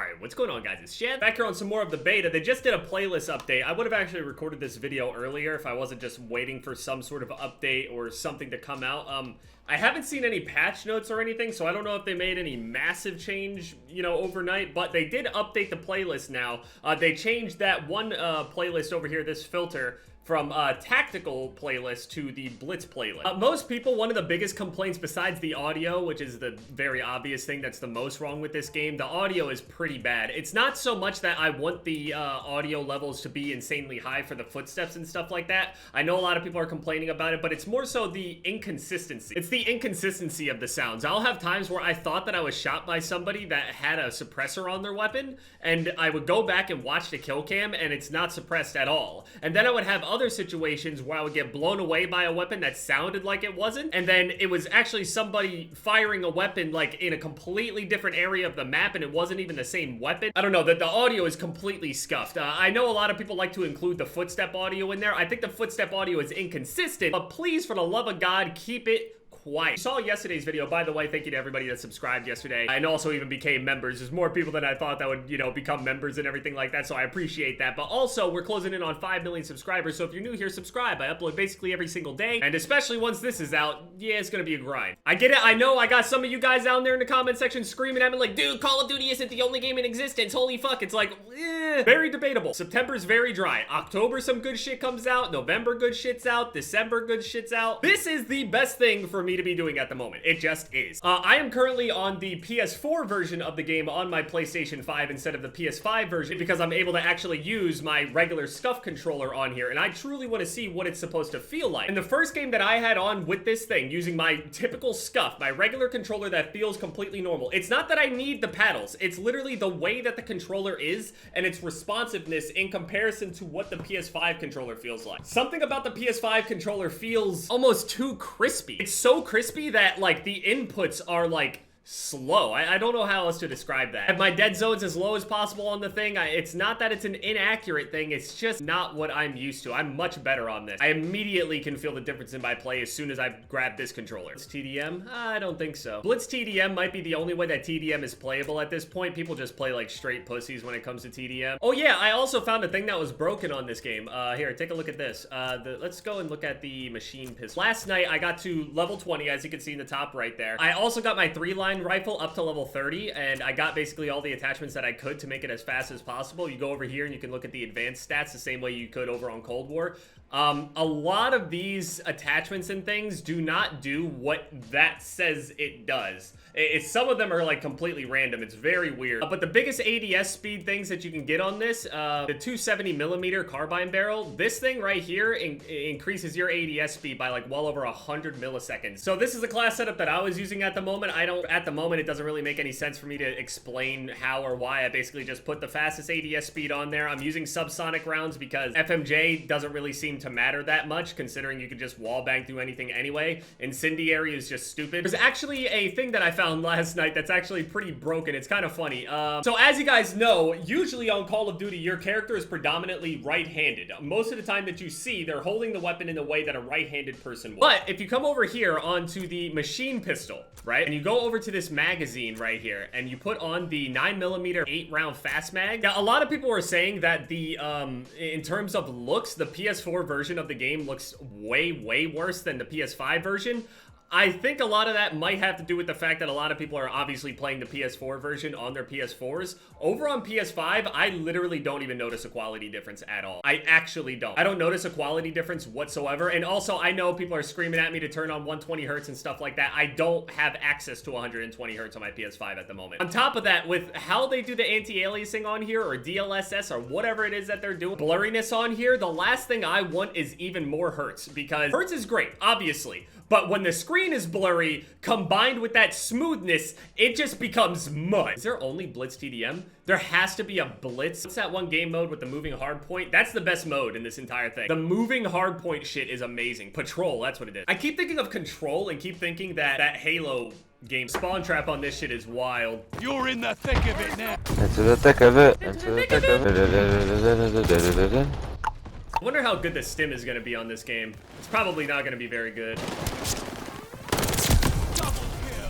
Alright, what's going on, guys? It's Shed. Back here on some more of the beta. They just did a playlist update. I would have actually recorded this video earlier if I wasn't just waiting for some sort of update or something to come out. I haven't seen any patch notes or anything, so I don't know if they made any massive change, you know, overnight, but they did update the playlist now. They changed that one playlist over here, this filter, from tactical playlist to the Blitz playlist. Most people, one of the biggest complaints besides the audio, which is the very obvious thing that's the most wrong with this game, the audio is pretty bad. It's not so much that I want the audio levels to be insanely high for the footsteps and stuff like that. I know a lot of people are complaining about it, but it's more so the inconsistency. It's the inconsistency of the sounds. I'll have times where I thought that I was shot by somebody that had a suppressor on their weapon, and I would go back and watch the kill cam, and it's not suppressed at all. And then I would have other situations where I would get blown away by a weapon that sounded like it wasn't, and then it was actually somebody firing a weapon like in a completely different area of the map, and it wasn't even the same weapon. I don't know, the audio is completely scuffed. I know a lot of people like to include the footstep audio in there. I think the footstep audio is inconsistent, but please, for the love of God, keep it quiet. You saw yesterday's video, by the way. Thank you to everybody that subscribed yesterday and also even became members. There's more people than I thought that would, you know, become members and everything like that, so I appreciate that. But also, we're closing in on 5 million subscribers, so if you're new here, subscribe. I upload basically every single day, and especially once this is out, yeah, it's gonna be a grind. I get it. I know I got some of you guys down there in the comment section screaming at me like, dude, Call of Duty isn't the only game in existence. Holy fuck. It's like, very debatable. September's very dry. October, some good shit comes out. November, good shit's out. December, good shit's out. This is the best thing for me to be doing at the moment. It just is. I am currently on the PS4 version of the game on my PlayStation 5 instead of the PS5 version because I'm able to actually use my regular SCUF controller on here, and I truly want to see what it's supposed to feel like. And the first game that I had on with this thing, using my typical SCUF, my regular controller that feels completely normal, it's not that I need the paddles. It's literally the way that the controller is and its responsiveness in comparison to what the PS5 controller feels like. Something about the PS5 controller feels almost too crispy. It's so crispy that like the inputs are like slow. I don't know how else to describe that. I have my dead zones as low as possible on the thing. It's not that it's an inaccurate thing, it's just not what I'm used to. I'm much better on this. I immediately can feel the difference in my play as soon as I grab this controller. Blitz TDM? I don't think so. Blitz TDM might be the only way that TDM is playable at this point. People just play like straight pussies when it comes to TDM. Oh yeah, I also found a thing that was broken on this game. Here, take a look at this. Let's go and look at the machine pistol. Last night, I got to level 20, as you can see in the top right there. I also got my 3-line rifle up to level 30, and I got basically all the attachments that I could to make it as fast as possible. You go over here and you can look at the advanced stats the same way you could over on Cold War. A lot of these attachments and things do not do what that says it does. Some of them are like completely random. It's very weird. But the biggest ADS speed things that you can get on this, the 270mm carbine barrel, this thing right here increases your ADS speed by like well over 100 milliseconds. So this is the class setup that I was using at the moment. At the moment, it doesn't really make any sense for me to explain how or why. I basically just put the fastest ADS speed on there. I'm using subsonic rounds because FMJ doesn't really seem to matter that much, considering you can just wallbang through anything anyway. Incendiary is just stupid. There's actually a thing that I found last night that's actually pretty broken. It's kind of funny. So as you guys know, usually on Call of Duty, your character is predominantly right-handed. Most of the time that you see, they're holding the weapon in the way that a right-handed person would. But if you come over here onto the machine pistol, right, and you go over to this magazine right here, and you put on the 9mm 8-round fast mag. Now, a lot of people were saying that the, in terms of looks, the PS4 version of the game looks way worse than the PS5 version. I think a lot of that might have to do with the fact that a lot of people are obviously playing the PS4 version on their PS4s. Over on PS5, I literally don't even notice a quality difference at all. I actually don't. I don't notice a quality difference whatsoever. And also, I know people are screaming at me to turn on 120 hertz and stuff like that. I don't have access to 120 hertz on my PS5 at the moment. On top of that, with how they do the anti-aliasing on here, or DLSS, or whatever it is that they're doing, blurriness on here, the last thing I want is even more hertz, because hertz is great, obviously. But when the screen is blurry, combined with that smoothness, it just becomes mud. Is there only Blitz TDM? There has to be a Blitz. What's that one game mode with the moving hardpoint? That's the best mode in this entire thing. The moving hardpoint shit is amazing. Patrol, that's what it is. I keep thinking of Control and keep thinking that Halo game spawn trap on this shit is wild. You're in the thick of it now. Into the thick of it. Into the thick of it. I wonder how good the stim is going to be on this game. It's probably not going to be very good. Double kill.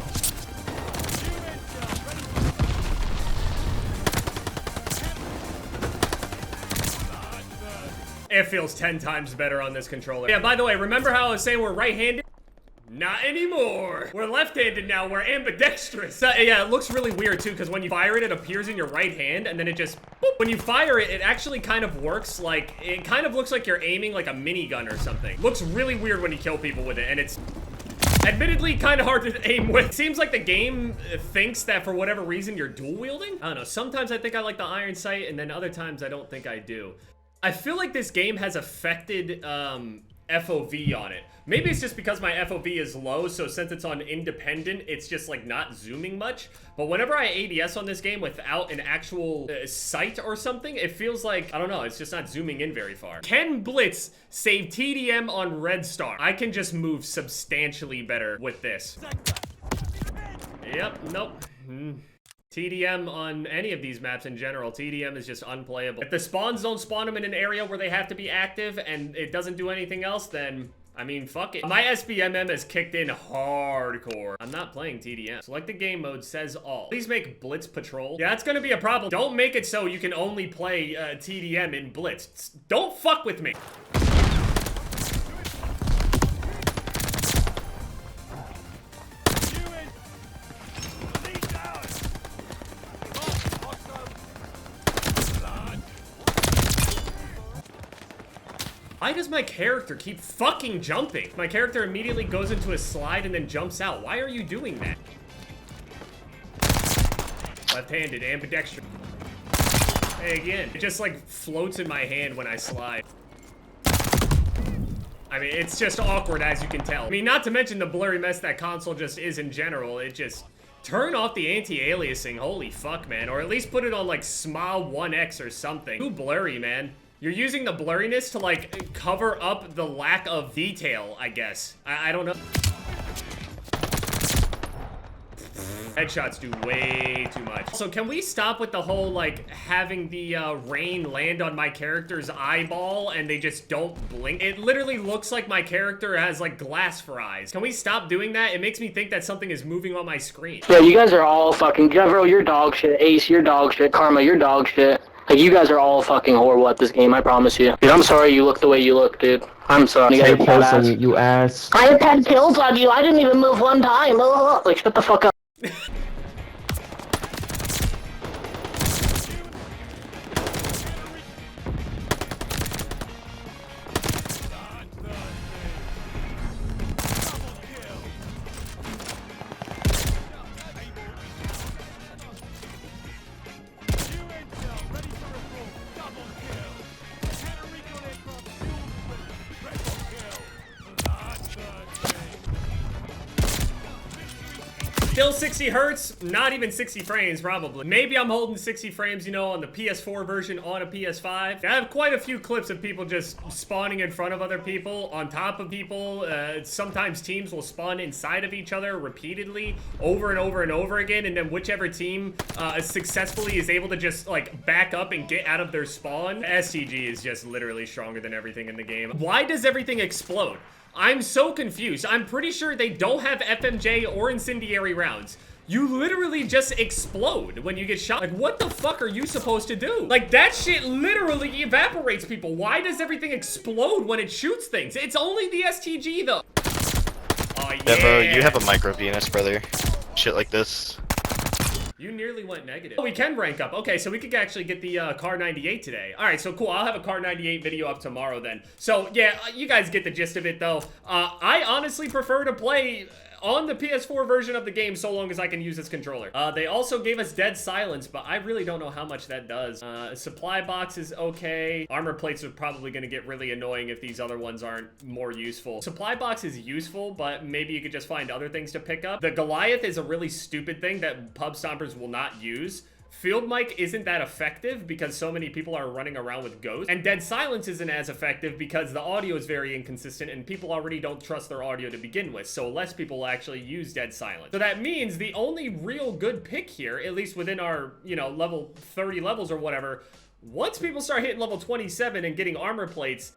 It feels 10 times better on this controller. Yeah, by the way, remember how I was saying we're right-handed? Not anymore. We're left-handed now. We're ambidextrous. So, yeah, it looks really weird too, because when you fire it, it appears in your right hand, and then it just, boop. When you fire it, it actually kind of works like, it kind of looks like you're aiming like a minigun or something. Looks really weird when you kill people with it, and it's admittedly kind of hard to aim with. Seems like the game thinks that for whatever reason you're dual wielding. I don't know. Sometimes I think I like the iron sight, and then other times I don't think I do. I feel like this game has affected FOV on it. Maybe it's just because my FOV is low, so since it's on independent, it's just like not zooming much. But whenever I ADS on this game without an actual sight or something, it feels like, I don't know, it's just not zooming in very far. Can Blitz save TDM on Red Star? I can just move substantially better with this. Yep, nope. TDM on any of these maps in general, TDM is just unplayable. If the spawns don't spawn them in an area where they have to be active and it doesn't do anything else, then I mean, fuck it. My SBMM has kicked in hardcore. I'm not playing TDM. Select the game mode, says all. Please make Blitz Patrol. Yeah, that's gonna be a problem. Don't make it so you can only play TDM in Blitz. Don't fuck with me. Why does my character keep fucking jumping? My character immediately goes into a slide and then jumps out. Why are you doing that? Left-handed, ambidextrous. Hey, again, it just like floats in my hand when I slide. I mean, it's just awkward as you can tell. I mean, not to mention the blurry mess that console just is in general. It just... Turn off the anti-aliasing, holy fuck, man. Or at least put it on like SMA 1X or something. Too blurry, man. You're using the blurriness to, like, cover up the lack of detail, I guess. I don't know. Headshots do way too much. So can we stop with the whole, like, having the rain land on my character's eyeball and they just don't blink? It literally looks like my character has, like, glass for eyes. Can we stop doing that? It makes me think that something is moving on my screen. Yeah, you guys are all fucking... GFUEL, you're dog shit. Ace, you're dog shit. Karma, you're dog shit. Like, you guys are all fucking horrible at this game, I promise you. Dude, I'm sorry you look the way you look, dude. I'm sorry. You guys are ass. You ass. I had 10 kills on you. I didn't even move one time. Like, shut the fuck up. Still 60 hertz, not even 60 frames probably. Maybe I'm holding 60 frames, you know, on the PS4 version on a PS5. I have quite a few clips of people just spawning in front of other people, on top of people. Sometimes teams will spawn inside of each other repeatedly, over and over and over again, and then whichever team successfully is able to just like back up and get out of their spawn. STG is just literally stronger than everything in the game. Why does everything explode? I'm so confused. I'm pretty sure they don't have FMJ or incendiary rounds. You literally just explode when you get shot. Like, what the fuck are you supposed to do? Like, that shit literally evaporates people. Why does everything explode when it shoots things? It's only the STG, though. Oh, yeah. Devo, you have a micro Venus, brother. Shit like this. You nearly went negative. Oh, we can rank up. Okay, so we could actually get the Car 98 today. All right, so cool. I'll have a Car 98 video up tomorrow then. So, yeah, you guys get the gist of it, though. I honestly prefer to play on the PS4 version of the game so long as I can use this controller. They also gave us Dead Silence, but I really don't know how much that does. Supply box is okay. Armor plates are probably going to get really annoying if these other ones aren't more useful. Supply box is useful, but maybe you could just find other things to pick up. The Goliath is a really stupid thing that pub stompers will not use. Field mic isn't that effective because so many people are running around with ghosts. And Dead Silence isn't as effective because the audio is very inconsistent and people already don't trust their audio to begin with. So less people actually use Dead Silence. So that means the only real good pick here, at least within our, you know, level 30 levels or whatever, once people start hitting level 27 and getting armor plates,